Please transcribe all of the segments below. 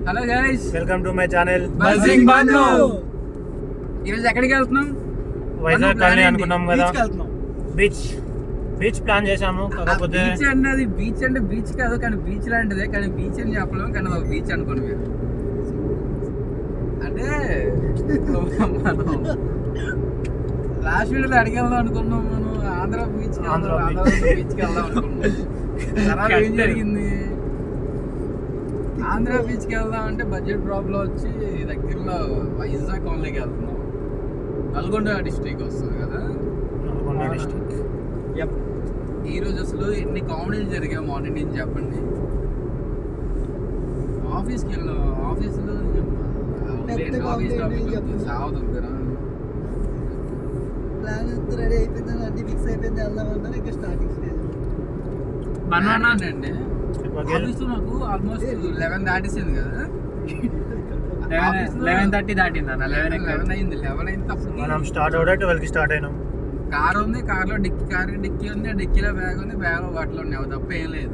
Hello guys, welcome to my channel buzzing Bandhu. ఈరోజు ఎక్కడికి వెళ్తున్నాం? వైజాగ్ కాలనీ అనుకున్నాం కదా, బీచ్ ప్లాన్ చేసాము. కాకపోతే బీచ్ అన్నది బీచ్ అంటే బీచ్ కాదు, కానీ బీచ్ లాంటిదే. కానీ బీచ్ అని చెప్పలేము, కానీ ఒక బీచ్ అనుకోండి మీరు. అంటే మనం లాస్ట్ వీడియోలో అడిగి వెళ్దాం అనుకున్నాం. మనం ఆంధ్ర బీచ్కి వెళ్దాం అనుకున్నాం. తర్వాత ఏం జరిగింది? ఆంధ్ర బీచ్కి వెళ్దాం అంటే బడ్జెట్ ప్రాబ్లం వచ్చి దగ్గరలో వైజాగ్ కాలనీకి వెళ్తున్నాం. నల్గొండ డిస్ట్రిక్ట్ వస్తుంది కదా, నల్గొండ డిస్ట్రిక్ట్. ఈ రోజు అసలు ఎన్ని కామెడీలు జరిగాయి మార్నింగ్ నుంచి చెప్పండి. ఆఫీస్కి వెళ్ళాం, ఆఫీస్లో ఆఫీస్ టాపిక్ సాగుతుందిరా. ప్లాన్ అంతా రెడీ అయిపోయిందని అన్ని ఫిక్స్ అయిపోయింది, వెళ్దామన్నారు. ఇంకా స్టార్టింగ్ స్టేజ్ అండి. ఆఫీస్ మాకు ఆల్మోస్ట్ 11 దాటేసింది కదా. 11:30 దాటింది అన్న. 11 అయింది. 11 అయింది. మనం స్టార్ట్ అవుతే 12 కి స్టార్ట్ అయినాం. కార్ ఉంది, కార్లో డిక్కీ ఉంది, డిక్కీలో బ్యాగ్ ఉంది, బ్యాగ్లో బట్టలు ఉన్నాయి. అవి తప్ప ఏం లేదు.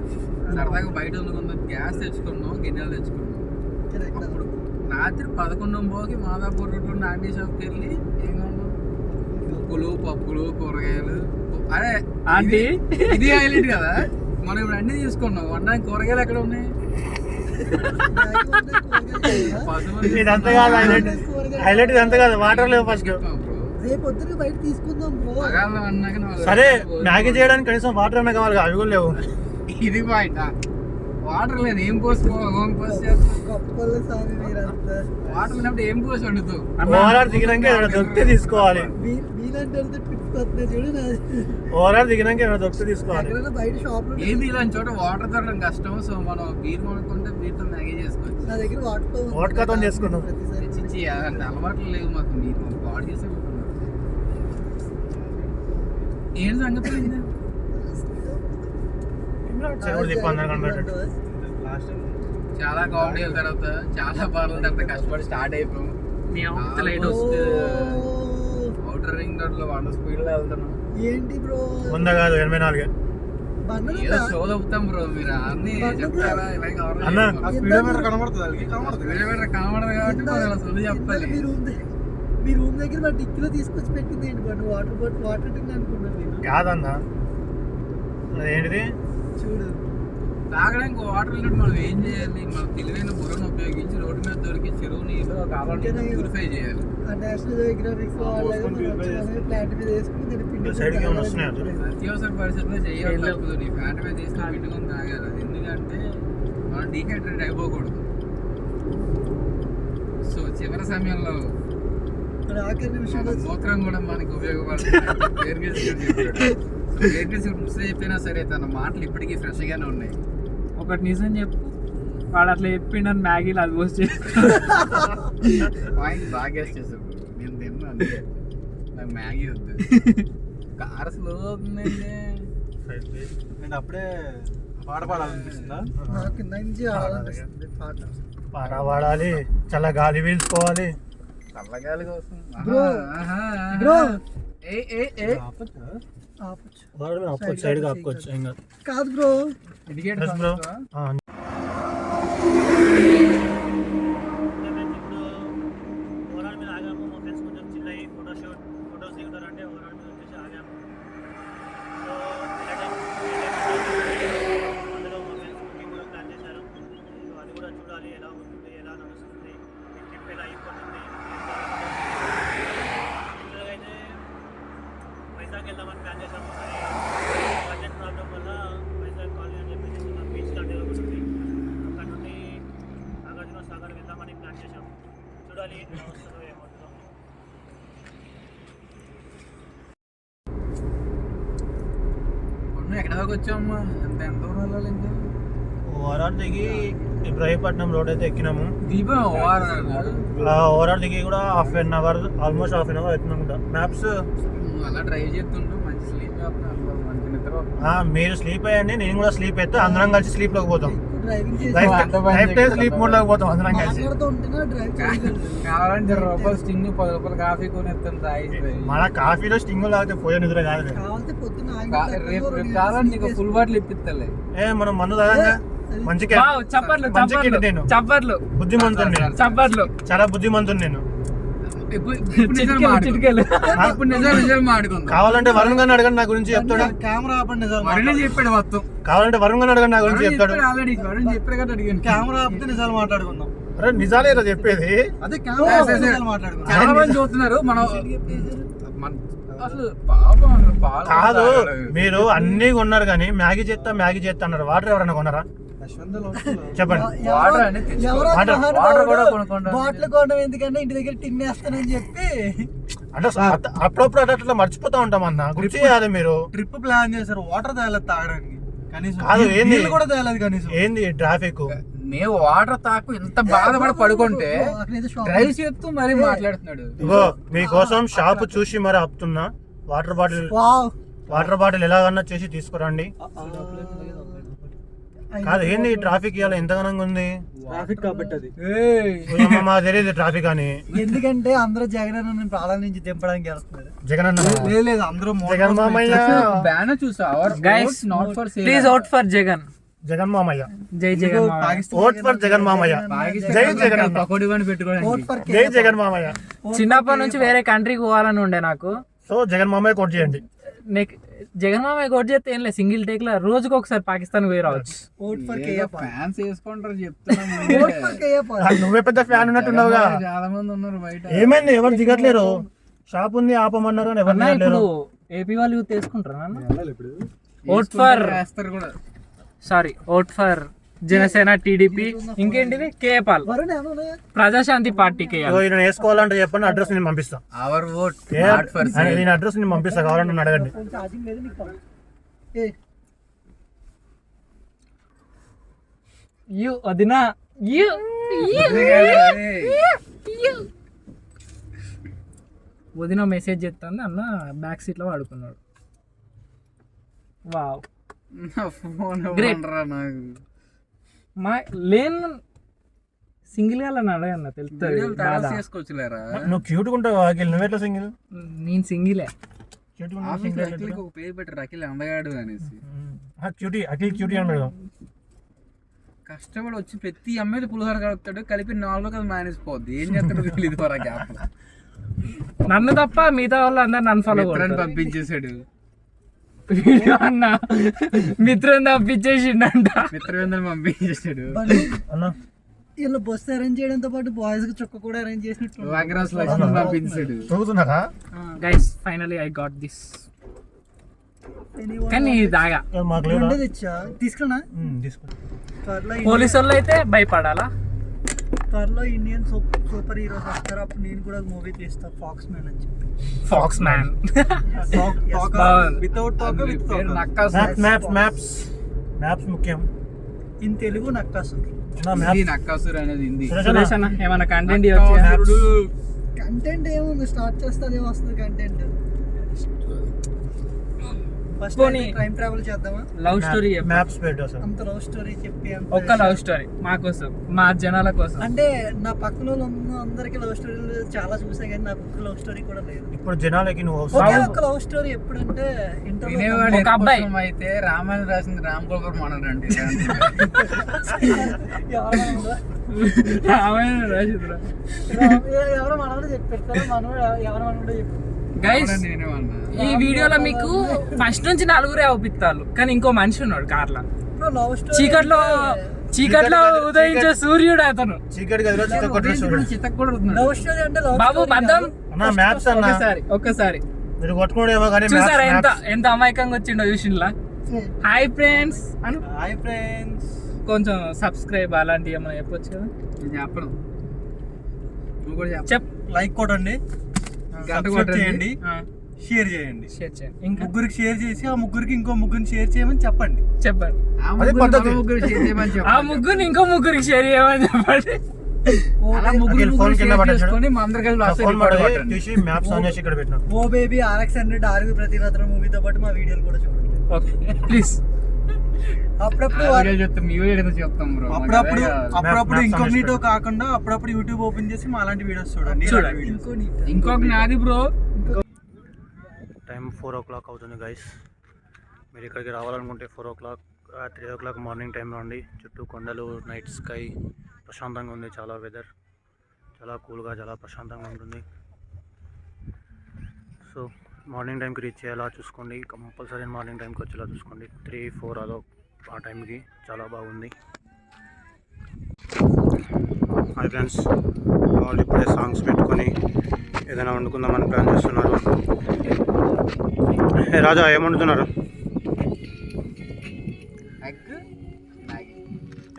సరదాగా బయట వండుకుందాం, గ్యాస్ తెచ్చుకున్నాం, గిన్నెలు తెచ్చుకున్నాం. అప్పుడు రాత్రి 11:00 మాదాపూర్ రోడ్లో నాండి షాప్కి వెళ్ళి ఏం కొన్నాం? ఉప్పులు, పప్పులు, కూరగాయలు. అదే ఆంటీ ఇది హైలైట్ కదా. మనం ఇప్పుడు అన్ని తీసుకున్నాం. వండడానికి కూరగాయలు ఎక్కడ ఉన్నాయి? ఇదంతా కాదు హైలైట్, ఇదంతా కాదు. వాటర్ లేవు ఫస్ట్. రేపు పొద్దున బయట తీసుకుందాం బ్రో. సరే, మ్యాగీ చేయడానికి కనీసం వాటర్ అన్నా కావాలి, అవి కూడా లేవు. ఇది పాయింట్. వాటర్ లేదు, ఏం పోసి గొప్పల స్వామి మీరంతా. వాటర్ లేనప్పుడు ఏం పోసి వండుతావు? ఓవరాల్ దిగినాక ఏమైనా దొరికితే తీసుకోవాలి. మీలాంటి వెళ్తే ట్రిప్స్ వస్తున్నాయి చూడు. ఓవరాల్ దిగినాక ఏమైనా దొరికితే తీసుకోవాలి. ఎక్కడైనా బయట షాప్ లో ఏమి ఇలాంటి చోట వాటర్ దొరకడం కష్టం. సో మనం బీర్ కొనుక్కుంటే బీర్తో మ్యాగీ చేసుకోవచ్చు. నా దగ్గర వాట్కాతో చేసుకున్నాం. చిచ్చి అంటే అలవాట్లు లేవు మాకు. మీరు బాడీ చేసే ఏం సంగతి? చాలా కామెడీ తర్వాత చాలా బార్ల తర్వాత కష్టపడి స్టార్ట్ అయిపోయాం. అవుటర్ రింగ్ రోడ్ లో 100 స్పీడ్ లో వెళ్తున్నాం. ఏంటి బ్రో? 100 కాదు 84. ఏదో షో చెప్తాం బ్రో, మీరు అన్ని చెప్తారా? స్పీడోమీటర్ కనబడుతుంది కనబడదు కాబట్టి మనం అలా సొల్లు చెప్పాలి. మీ రూమ్ దగ్గర మా డిక్కీలో తీసుకొచ్చి పెట్టింది ఏంటి? బట్ వాటర్ టిన్ అనుకున్నాను నేను. కాదన్నా, అదేంటిది? చూడు, తాగడానికి వాటర్ లేనప్పుడు మనం ఏం చేయాలి? మనం తెలివైన బుర్రను ఉపయోగించి రోడ్డు మీద దొరికి చెరువు నీళ్ళు కావాలంటే ప్యూరిఫై చేయాలి. ఆ నేషనల్ జియోగ్రఫిక్స్ ప్లాంట్ మీద వేసుకుని నేను పిండి అత్యవసర పరిస్థితుల్లో చేయాలి. తప్పదు. నీ ప్లాంట్ మీద తీసుకుని పిండుకొని తాగాలి. అది ఎందుకంటే మనం డీహైడ్రేట్ అయిపోకూడదు. సో చివరి సమయంలో ఆఖరి నిమిషంలో మూత్రం కూడా మనకి ఉపయోగపడుతుంది. చెప్పినా సరే తన మాటలు ఇప్పటికీ ఫ్రెష్ గానే ఉన్నాయి. ఒకటి నిజం చెప్పు, వాడు అట్లా చెప్పిండని మ్యాగీలు అది పోస్ట్ పాయింట్ బాగా గెస్ట్ చేసావు. నేను తిన్నా అంతే, నాకు మ్యాగీ వద్దు. కార్ స్లో అవుతుందండి. నేను అప్పుడే పాట పాడాలనిపిస్తుందా? నాకు కింద నుంచి ఆడాలనిపిస్తుంది పాట పాడాలి, చల్ల గాలి పీల్చుకోవాలి. చల్లగాలి కోసం సైడ్ ఆపుకోవచ్చు. కాదు బ్రో, ఇండికేటర్ బ్రో. ఎక్కడ దాకా వచ్చామమ్మా? ఎంత దూరం వెళ్ళాలి ఇంకా? ఓఆర్ఆర్ దిగి ఇబ్రాహీపట్నం రోడ్ అయితే ఎక్కినాము. దీపం ఓఆర్ఆర్ దిగి కూడా ఆల్మోస్ట్ హాఫ్ అన్ అవర్ అవుతుందనుకుంటా. మ్యాప్స్ అలా డ్రైవ్ చేస్తుంటాం. మంచి స్లీప్ మంచి నిద్ర. మీరు స్లీప్ అయ్యండి, నేను కూడా స్లీప్ అయితే అందరం కలిసి స్లీప్ లోకి పోతాం. డ్రైవింగ్ స్లీప్ మోడ్ లోకి పోతాం అందరం కలిసి. కావాలంటే రూపాయలు స్టింగ్, 10 రూపాయలు కాఫీ కొనేస్తాను. మన కాఫీలో స్టింగ్ లాగితే పోయే నిద్ర కాదు. రేపు కావాలంటే నీకు ఫుల్ బాటిల్ ఇప్పిస్తలే. మనం మందు తాగంగా మంచి వావ్, చప్పట్లు మంచి చప్పట్లు kid నేను. చప్పట్లు బుద్ధిమంతుని నేను. చప్పట్లు చాలా బుద్ధిమంతుని నేను. ఇప్పుడు నిజాలు చిటికెలు మాట్లాడు. చిటికెలు ఇప్పుడు నిజాలు మాడుకుందాం. కావాలంటే వరుణ్ గారిని అడగండి నా గురించి చెప్తాడు. కెమెరా ఆపండి నిజాలు వరుణే చెప్పాడు మొత్తం. కావాలంటే వరుణ్ గారిని అడగండి నా గురించి చెప్తాడు. ఆల్రెడీ వరుణ్ చెప్పాడు కదా అడిగాను. కెమెరా ఆపితే నిజాలు మాట్లాడుకుందాం. అరే నిజాలేరా చెప్పేది. అదే కెమెరా ఆపితే నిజాలు మాట్లాడుకుందాం. చాలా మంది చూస్తున్నారు మనం అసలు పాపం అసలు పాలు కాదు తాగాడు. మీరు అన్ని కొన్నారు కానీ మ్యాగీ చేస్తా అన్నారు. వాటర్ ఎవరైనా కొన్నారా చెప్పండి. వాటర్ అనేది తెచ్చుకో. ఎవరో వాటర్ కూడా కొనుక్కుంటాం. బాటిల్ కొనడం ఎందుకంటే ఇంటి దగ్గర టిన్ వేస్తానని చెప్పి అంటే అప్పుడప్పుడు అట్లా మర్చిపోతా ఉంటాం అన్న. గుర్తు చేయాలి మీరు. ట్రిప్ ప్లాన్ చేశారు. వాటర్ తేలేదు తాగడానికి కనీసం. కాదు, ఏంది? నీళ్ళు కూడా తేలేదు కనీసం. ఏంది ట్రాఫిక్? మేము వాటర్ తాకు ఇంత బాధపడి పడుకుంటే డ్రైవ్ చేస్తూ మరీ మాట్లాడుతున్నాడు. ఇగో మీకోసం షాప్ చూసి మరి ఆపుతున్నా. వాటర్ బాటిల్ ఎలాగన్నా చేసి తీసుకురండి. కాదు ఏంది ట్రాఫిక్ ఇవాళ ఎంత ఘనంగా ఉంది. ట్రాఫిక్ కాబట్టి అది. మాకు తెలియదు ట్రాఫిక్ అని. ఎందుకంటే అందరూ జగన్ అన్న ప్రాణాల నుంచి దింపడానికి వెళ్తున్నారు. జగన్ అన్న లేదు అందరూ జగన్ మామయ్య. బ్యానర్ చూసా guys not for please vote for Jagan. Jagan మామయ్య. జై జగన్ మామయ్య. ఓట్ ఫర్ జగన్ మామయ్య. జై జగన్ అన్న. పకోడీ బండి పెట్టుకోవడానికి. జై జగన్ మామయ్య. చిన్నప్పటి నుంచి వేరే కంట్రీకి పోవాలని ఉండే నాకు. సో జగన్ మామయ్య కోట్ చేయండి. జగన్ మామయ్య కోట్ చేస్తే ఏం లేదు, సింగిల్ టేక్ లో రోజుకి ఒకసారి పాకిస్తాన్ పోయి రావచ్చు. ఓట్ ఫర్ ఫ్యాన్స్ వేసుకుంటారు చెప్తున్నా. నువ్వే పెద్ద ఫ్యాన్ ఉన్నట్టున్నావుగా. చాలా మంది ఉన్నారు బయట. ఏమైంది? ఎవరు దిగట్లేరు. షాప్ ఉంది ఆపమన్నారు అని ఎవరు అన్నా, దిగట్లేరు. ఇప్పుడు ఏపీ వాళ్ళు యూత్ వేసుకుంటారా ఓట్ ఫర్ వేస్తారు కూడా. Sorry vote for Janasena, TDP, ఇంకేంటిది కేపాల్, ప్రజాశాంతి పార్టీకి ఇగో ఈయన వేసుకోవాలంటే చెప్పండి, అడ్రస్ నేను పంపిస్తా. అవర్ ఓట్ నాట్ ఫర్ నేను అడ్రస్ నేను పంపిస్తా, కావాలంటే నన్ను అడగండి. యు వదినా యు వదిన మెసేజ్ చేస్తాను అన్న బ్యాక్ సీట్ లో వాడుకున్నాడు. Wow Great. నాకు మా లేను సింగిల్ గా అడగన్న తెలుస్తుంది. చేసుకోవచ్చులేరా. నువ్వు క్యూట్గా ఉంటావు అఖిల్, నువ్వు ఎట్లా సింగిల్? నేను సింగిలే. అఖిల్ ఒక పేరు పెట్టారు, అఖిల్ అందగాడు అనేసి. క్యూటీ, అఖిల్ క్యూటీ అని పెడదాం. కష్టపడి వచ్చి ప్రతి అమ్మాయి పులిహోర కలుపుతాడు, కలిపి 4 కదా మేనేజ్ పోద్ది. ఏం చేస్తాడో తెలియదు వర గ్యాప్. నన్ను తప్ప మిగతా వాళ్ళు అందరు నన్ను ఫాలో పంపించేశాడు. వీడియో అన్న మిత్రం తప్పించేసిండంట. మిత్రవేంద్రం పంపించేశాడు. అన్న వీళ్ళు బస్ అరేంజ్ చేయడంతో పాటు బాయ్స్ కి చొక్క కూడా అరేంజ్ చేసినట్టు. వాగరాజ్ లక్ష్మణ్ పంపించాడు. చదువుతున్నారా? Guys finally I got this. కానీ ఇది దాగా మాకు లేదా? తెచ్చా తీసుకున్నా. తీసుకో. పోలీసు వాళ్ళు అయితే భయపడాలా. త్వరలో ఇండియన్ సూపర్ హీరోస్ వస్తారు, అప్పుడు నేను కూడా మూవీ తీస్తా, ఫాక్స్ మ్యాన్ అని చెప్పి. Fox man without talk with talk. Maps ముఖ్యం. ఇన్ తెలుగు నక్కాసురు. నక్కాసురు అనేది హిందీ. సురేష్ అన్న ఏమన్నా కంటెంట్ కంటెంట్ ఏముంది, స్టార్ట్ చేస్తే అదే వస్తుంది కంటెంట్. ఫస్ట్ పోనీ. టైం ట్రావెల్ చేద్దామా? లవ్ స్టోరీ మ్యాప్స్ పెట్టు అసలు. అంత లవ్ స్టోరీ చెప్పి ఒక్క లవ్ స్టోరీ మా కోసం, మా జనాల కోసం. అంటే నా పక్కన వాళ్ళు అందరికి లవ్ స్టోరీలు చాలా చూసా, కానీ నాకు ఒక్క లవ్ స్టోరీ కూడా లేదు. ఇప్పుడు జనాలకి నువ్వు ఒకే ఒక్క లవ్ స్టోరీ ఎప్పుడంటే వినేవాడు ఒక అబ్బాయి. కోసం అయితే రామాయణం రాసింది రామ్ గోపాల్ మనడండి. ఎవరో మనోడు చెప్పారు, మనోడు ఎవరు మనోడు చెప్పారు. గైస్ ఈ వీడియోలో మీకు ఫస్ట్ నుంచి 4 అవుపిస్తారు, కానీ ఇంకో మనిషి ఉన్నాడు కార్లో. లవ్ స్టోరీ చీకట్లో ఉదయించే సూర్యుడు అతను. చీకటి గదిలో చిత్తకు కూడా లవ్ స్టోరీ అంటే లవ్ బాబు బద్దం అన్న మ్యాప్స్ అన్న ఒక్కసారి మీరు కొట్టుకోడేమో కానీ చూసారా ఎంత అమాయకంగా వచ్చిండో చూసిండ్లా. హాయ్ ఫ్రెండ్స్ అను, హాయ్ ఫ్రెండ్స్. కొంచెం సబ్స్క్రైబ్ అలాంటివి ఏమైనా చెప్పొచ్చు కదా. నేను చెప్పను, నువ్వు కూడా చెప్పు. చెప్ లైక్ కొట్టండి, గంట సబ్స్క్రైబ్ కొట్టండి. చేయండి, షేర్ చేయండి. షేర్ చేయండి. ఇంకా ముగ్గురికి షేర్ చేసి ఆ ముగ్గురికి ఇంకో ముగ్గురిని షేర్ చేయమని చెప్పండి. చెప్పండి. ఆ అదే ముగ్గురు పద్ధతి. మన ముగ్గురు share చేయమని చెప్పు. ఆ ముగ్గురు ఇంకో ముగ్గురికి షేర్ చేయమని చెప్పండి. అలా ముగ్గురు అఖిల్ ఫోన్ కింద share పడేసాడు. చేసుకొని మా అందరి కలిసి లాస్ట్ ఫోన్ రికార్డ్ పడేసి కొట్టండి. తీసి మ్యాప్స్ ఆన్ చేసి ఇక్కడ పెట్టినా. ఓ బేబీ RX100 ఆర్వి ప్రతిరత్న మూవీతో పాటు మా వీడియోలు కూడా చూడండి. Okay please. అప్పుడప్పుడు ఆ వీడియో చెప్తాం, మీ వీడియో ఏదో చెప్తాం బ్రో. అప్పుడప్పుడు అప్పుడప్పుడు Maps ఇంకోగ్నిటో on కాకుండా అప్పుడప్పుడు యూట్యూబ్ ఓపెన్ చేసి మా అలాంటి వీడియోస్ చూడండి. చూడండి. ఇంకొక నాది బ్రో. టైం 4 o'clock అవుతుంది గైస్. మీరు ఇక్కడికి రావాలనుకుంటే 4 o'clock 3 o'clock మార్నింగ్ టైంలో అండి. చుట్టూ కొండలు, నైట్ స్కై, ప్రశాంతంగా ఉంది. చాలా వెదర్ చాలా కూల్గా, చాలా ప్రశాంతంగా ఉంటుంది. సో మార్నింగ్ టైంకి రీచ్ అయ్యేలా చూసుకోండి. కంపల్సరీ మార్నింగ్ టైంకి వచ్చేలా చూసుకోండి. 3-4 అదో ఆ టైంకి చాలా బాగుంది. హాయ్ ఫ్రెండ్స్, వాళ్ళు ఇప్పుడే సాంగ్స్ పెట్టుకొని ఏదైనా వండుకుందామని ప్లాన్ చేస్తున్నారు. ఏ రాజా, ఏం వండుతున్నారు?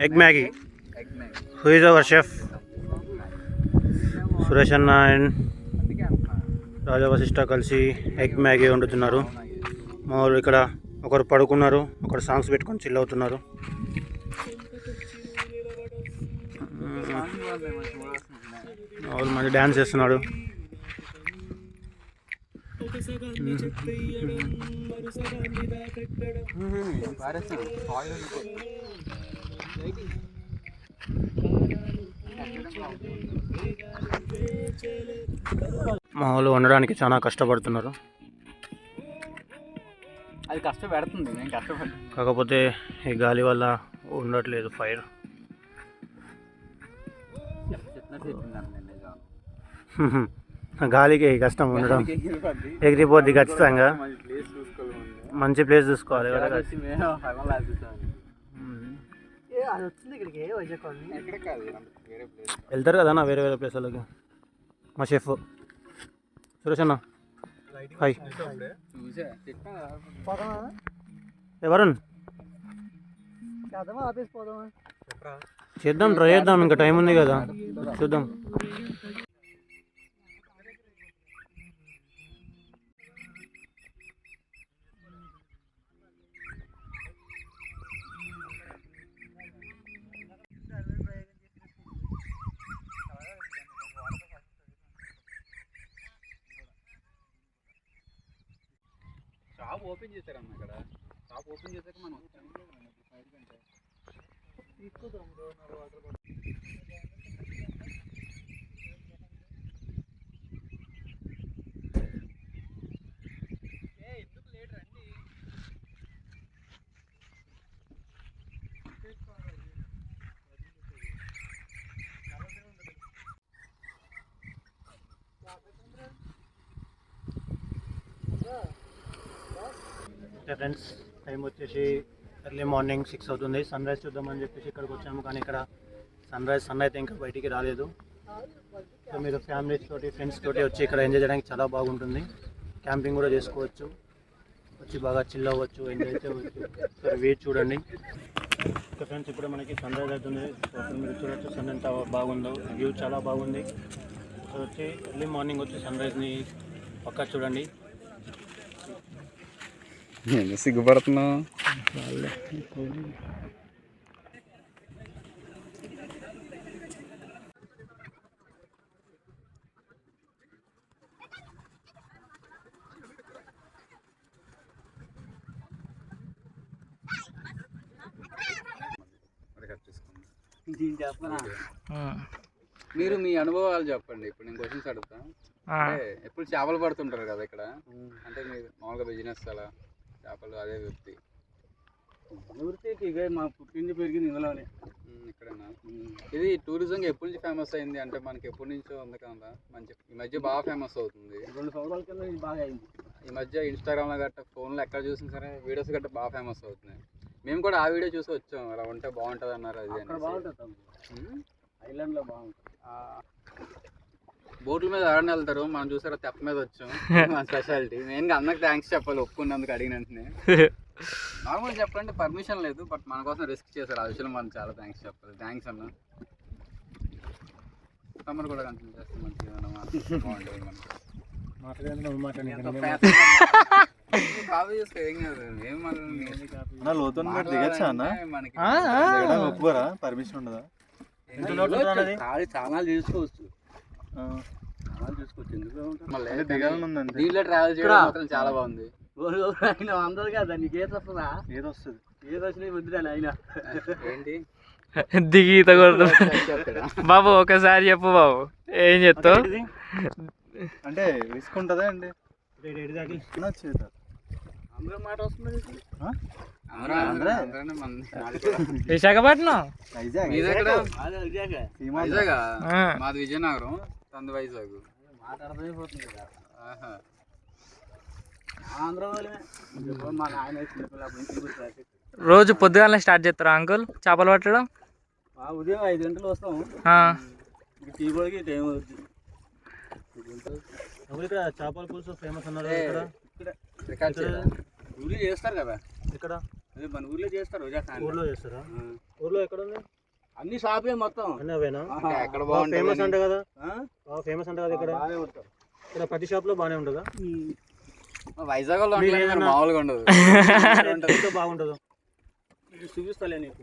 Egg Maggi. Who is our chef? Suresh అన్న అండ్ రాజా వశిష్ట కలిసి ఎగ్ మ్యాగీ వండుతున్నారు. మా వాళ్ళు ఇక్కడ ఒకరు పడుకున్నారు, ఒకరు సాంగ్స్ పెట్టుకొని చిల్ అవుతున్నారు. మా వాళ్ళు మంచి డ్యాన్స్ చేస్తున్నాడు. మా వాళ్ళు వండడానికి చాలా కష్టపడుతున్నారు. అది కష్టపెడుతుంది, నేను కష్టపడి. కాకపోతే ఈ గాలి వల్ల ఉండట్లేదు ఫైర్. గాలికి కష్టం ఉండడం, ఎగిరిపోద్ది ఖచ్చితంగా. మంచి ప్లేస్ చూసుకోవాలి. వెళ్తారు కదా అన్న వేరే వేరే ప్లేస్లకి. మా షెఫ్ సురేష్ అన్న హాయ్. ఎవరన్ చేద్దాం, ట్రై చేద్దాం. ఇంకా టైం ఉంది కదా, చూద్దాం. షాప్ ఓపెన్ చేశారన్న ఇక్కడ. షాప్ ఓపెన్ చేశాక మనం తీసుకుందాం. ఎందుకు లేట్ రండి. ఫ్రెండ్స్, టైం వచ్చేసి ఎర్లీ మార్నింగ్ 6 అవుతుంది. సన్ రైజ్ చూద్దామని చెప్పేసి ఇక్కడికి వచ్చాము, కానీ ఇక్కడ సన్ అయితే ఇంకా బయటికి రాలేదు. సో మీరు ఫ్యామిలీస్ తోటి, ఫ్రెండ్స్ తోటి వచ్చి ఇక్కడ ఎంజాయ్ చేయడానికి చాలా బాగుంటుంది. క్యాంపింగ్ కూడా చేసుకోవచ్చు, వచ్చి బాగా చిల్ అవ్వచ్చు, ఎంజాయ్ చేయవచ్చు. సో వ్యూ చూడండి. ఓకే ఫ్రెండ్స్, ఇప్పుడు మనకి సన్ రైజ్ అవుతుంది. సో మీరు చూడవచ్చు సన్ ఎంత బాగుందో, వ్యూ చాలా బాగుంది. సో వచ్చి ఎర్లీ మార్నింగ్ వచ్చి సన్ రైజ్ని పక్కా చూడండి. నేను సిగ్గుపడుతున్నావు. మీరు మీ అనుభవాలు చెప్పండి. ఇప్పుడు నేను క్వశ్చన్స్ అడుగుతాను. అంటే ఎప్పుడు చేపలు పడుతుంటారు కదా ఇక్కడ, అంటే మీరు మామూలుగా బిజినెస్ అలా చేపలు అదే వృత్తి? వృత్తికి ఇక మా పుట్టింది పెరిగింది ఇందులోనే. ఇక్కడన్నా ఇది టూరిజంగా ఎప్పటి నుంచి ఫేమస్ అయింది? అంటే మనకి ఎప్పటి నుంచో ఉంది కదా, మంచి ఈ మధ్య బాగా ఫేమస్ అవుతుంది. 2 సంవత్సరాల కింద ఇది బాగా అయింది. ఈ మధ్య ఇన్స్టాగ్రామ్లో గట్ట, ఫోన్లో ఎక్కడ చూసినా సరే వీడియోస్ గట్ట బాగా ఫేమస్ అవుతున్నాయి. మేము కూడా ఆ వీడియో చూసి వచ్చాం, అలా ఉంటే బాగుంటుంది అన్నారు. అది బాగుంటుంది, ఐలాండ్లో బాగుంటుంది. బోట్ల మీద ఆడని వెళ్తారు, మనం చూసారా తెప్ప మీద వచ్చాం. మన స్పెషాలిటీ. మెయిన్గా అన్నకు థ్యాంక్స్ చెప్పాలి, ఒప్పుకున్నందుకు అడిగిన వెంటనే. నార్మల్ చెప్పాలంటే పర్మిషన్ లేదు, బట్ మన కోసం రిస్క్ చేశారు. ఆ విషయంలో మనం చాలా థ్యాంక్స్ చెప్పాలి. థ్యాంక్స్ అన్న. సమ్మర్ కూడా కంటిన్యూ చేస్తే మంచిగా బాగుంటుంది. కాఫీ చేసుకో, ఏం కాదు. ఏం ఒప్పుకోరా? పర్మిషన్ ఉండదా? చాలా చేసుకోవచ్చు, దీంట్లో ట్రావెల్ చేయడం మాత్రం చాలా బాగుంది. అందరు కదా, నీకు ఏది వస్తుందా? ఏది వస్తుంది, ఏది వచ్చినాయి వద్దురాలి. అయినా ఏంటి దిగి ఈత కొడతా బాబు, ఒకసారి చెప్పు బాబు, ఏం చెప్తావు? అంటే రిస్క్ ఉంటుందా అండి? అందరూ మాట వస్తుంది. ఆంధ్రానే మంది. విశాఖపట్నం. మీది ఎక్కడ? అదే విజయగా వైజాగ్. ఆ. మాది విజయనగరం, తంది వైజాగ్. మాట అర్థమైపోతుంది కదా. ఆహా. ఆంధ్ర వాళ్ళే మా నాయన చిన్నపిల్లప్పుడు రోజు పొద్దుగాలనే స్టార్ట్ చేస్తారా అంకుల్ చేపలు పట్టడం? ఉదయం 5 గంటలు వస్తాము. ఆ. టీ పొడికి టైం అవుతుంది. ఇక్కడ చేపల పులుసు ఫేమస్ అన్నారు. ఇక్కడ ఊర్లో చేస్తారు కదా. ఇక్కడ అదే మన ఊర్లో చేస్తారు. ఊర్లో చేస్తారా? ఊర్లో ఎక్కడ ఉంది? అన్ని షాపులే మొత్తం. అన్నీ అవేనా? ఎక్కడ ఫేమస్ అంట కదా. ఫేమస్ అంట కదా. ఇక్కడ ఇక్కడ ప్రతి షాప్ లో బాగానే ఉంటుందా? వైజాగ్ లో మామూలుగా ఉండదు. బాగుంటుందో చూపిస్తాలే నీకు.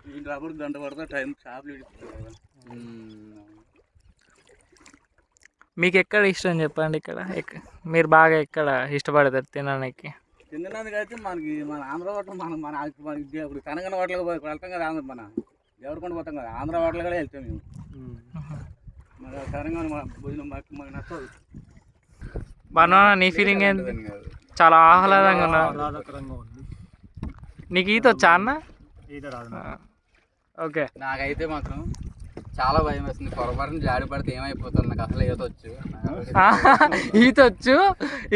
ఈ రాబడి గంట పడతా టైం షాపులు మీకు ఎక్కడ ఇష్టం చెప్పండి? ఇక్కడ మీరు బాగా ఎక్కడ ఇష్టపడతారు తినడానికి? తినడానికి అయితే మనకి మన ఆంధ్ర హోటల్ మనకి ఇప్పుడు కనగన హోటల్కి వెళ్తాం కదా. మన దేవరకొండ పోతాం కదా. ఆంధ్ర హోటల్ కూడా వెళ్తాం మేము. మన తెలంగాణ మన భోజనం మాకు నచ్చదు. బనానా నీ ఫీలింగ్ ఏంటి? చాలా ఆహ్లాదంగా ఉన్నా. నీకు ఈత వచ్చా అన్న? ఈత రాదు. ఓకే. నాకైతే మాత్రం చాలా భయం వేస్తుంది. పొరపాటున జాడి పడితే ఏమైపోతుంది. నాకు అసలు ఈత వచ్చు. ఈత వచ్చు.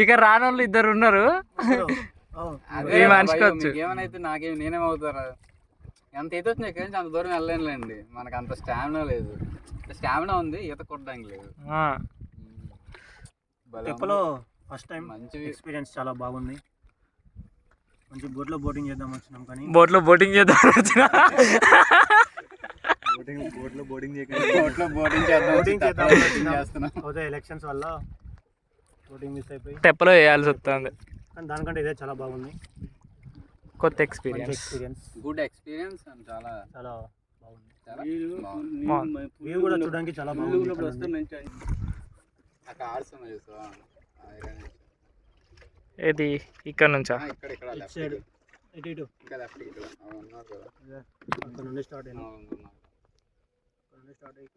ఇక రానోళ్ళు 2 ఉన్నారు. అదే ఈ మనిషికి వచ్చు. ఏమైనా నేనేమవుతారా? ఎంత ఈత వచ్చినా ఎక్కడి నుంచి అంత దూరం వెళ్ళలేనులేండి. మనకు అంత స్టామినా లేదు. స్టామినా ఉంది, ఈత కొట్టడానికి లేదు. తెప్పలో ఫస్ట్ టైం మంచి ఎక్స్పీరియన్స్ చాలా బాగుంది. మంచి బోట్లో బోటింగ్ చేద్దాం వచ్చినాం. కానీ బోట్లో బోటింగ్ చేద్దాం వచ్చిన బోటింగ్ చేస్తున్నాం. ఎలక్షన్స్ వల్ల బోటింగ్ మిస్ అయిపోయి తెప్పలో వేయాల్సి వస్తుంది. కానీ దానికంటే ఇదే చాలా బాగుంది. కొత్త ఎక్స్పీరియన్స్. గుడ్ ఎక్స్పీరియన్స్ అండ్ చాలా చాలా బాగుంది. బాగుంది. వ్యూ కూడా చూడడానికి చాలా బాగుంది. అక్కడ ఆడుతున్నా చూసావా? ఏది ఇక్కడ నుంచా? ఇక్కడ ఇటు సైడ్ ఇటు ఇంకా లెఫ్ట్ ఇక్కడ ఉన్నారు కదా. అక్కడ నుండి స్టార్ట్ అయినా. అక్కడ నుండి స్టార్ట్ అయ్యి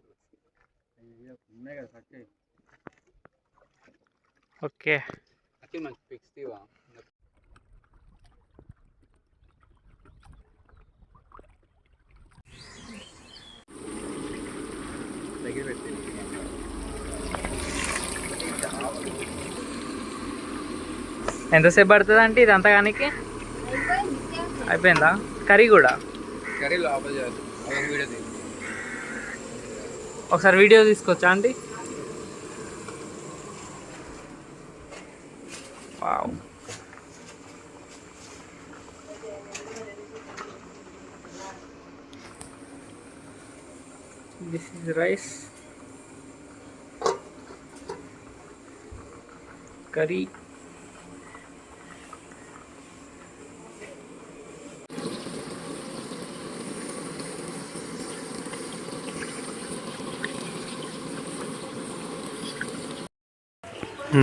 ఉన్నాయి కదా. First okay. అక్కడ మంచి పిక్స్ తీవా. దగ్గర పెట్టి ఎంతసేపు పడుతుంది అంటే ఇదంతా కానీ? అయిపోయిందా? కర్రీ కూడా? కర్రీ లోపల చేయాలి. వీడియో తీసి ఒకసారి వీడియో తీసుకొచ్చా అండి? Wow. This is rice, curry,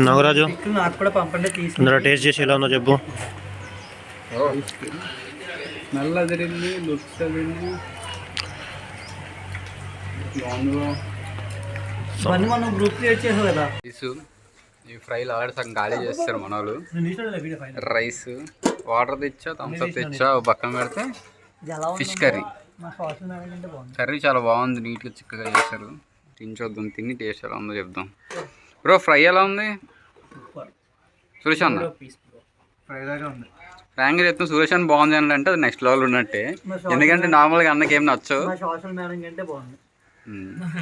Nagaraju నాకు కూడా పంపండి తీసి. అందరూ టేస్ట్ చేసి ఎలా ఉందో చెప్పు. స్మెల్ అదిరింది, లుక్స్ అదిరింది. మనం గ్రూప్ క్రియేట్ చేసావు కదా. ఈ ఫ్రైలు ఆల్రెడీ సగం ఖాళీ చేస్తారు మన వాళ్ళు. రైస్, వాటర్ తెచ్చా, థమ్స్అప్ తెచ్చా, పక్కన పెడితే ఫిష్ కర్రీ. కర్రీ చాలా బాగుంది, నీట్గా చిక్కగా చేస్తారు. తిని చూద్దాం, తిని టేస్ట్ ఎలా ఉందో చెప్దాం. బ్రో ఫ్రై ఎలా ఉంది? సురేష్ అన్న ఫ్రాంక్ చెప్తాం. సురేష్ అన్న బాగుంది అని అంటే అది నెక్స్ట్ లెవెల్ ఉన్నట్టే. ఎందుకంటే నార్మల్గా అన్నకి ఏం నచ్చవు.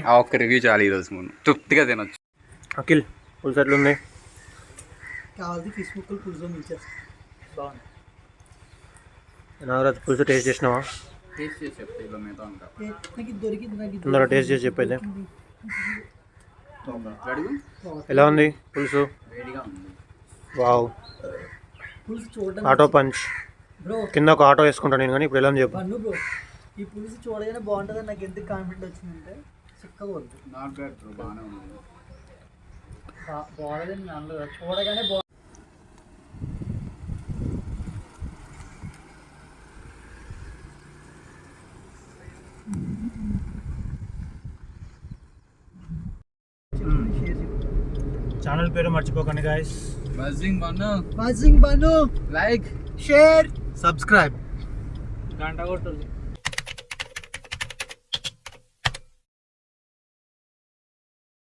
ఆ ఒక్క రివ్యూ చాలు ఈరోజు మనం తృప్తిగా తినొచ్చు. అఖిల్ పులుసు ఎట్లుంది? నాగరాజు పులుసు టేస్ట్ చేసినావా? టేస్ట్ చేసి చెప్తే ఇలా మిగతా ఉంటా. అందరూ టేస్ట్ చేసి చెప్పైతే అడుగు. ఎలా ఉంది పులుసు? వేడిగా ఉంది. వావ్. Auto punch. కింద ఒక ఆటో వేసుకుంటాను నేను, కానీ ఇప్పుడు ఎలా ఉంది చెప్పు. బ్రో ఈ పులుసు చూడగానే బాగుంటుంది. నాకు ఎంత కాన్ఫిడెంట్ వచ్చిందంటే చిక్కగా ఉంది. నాట్ బ్యాడ్ బ్రో, బాగానే ఉంది. బాగుంది అందులో చూడగానే బాగుంది. ఛానల్ పేరు మర్చిపోకండి గాయస్. బను లైక్ షేర్ సబ్స్క్రైబ్ గంట కొట్టు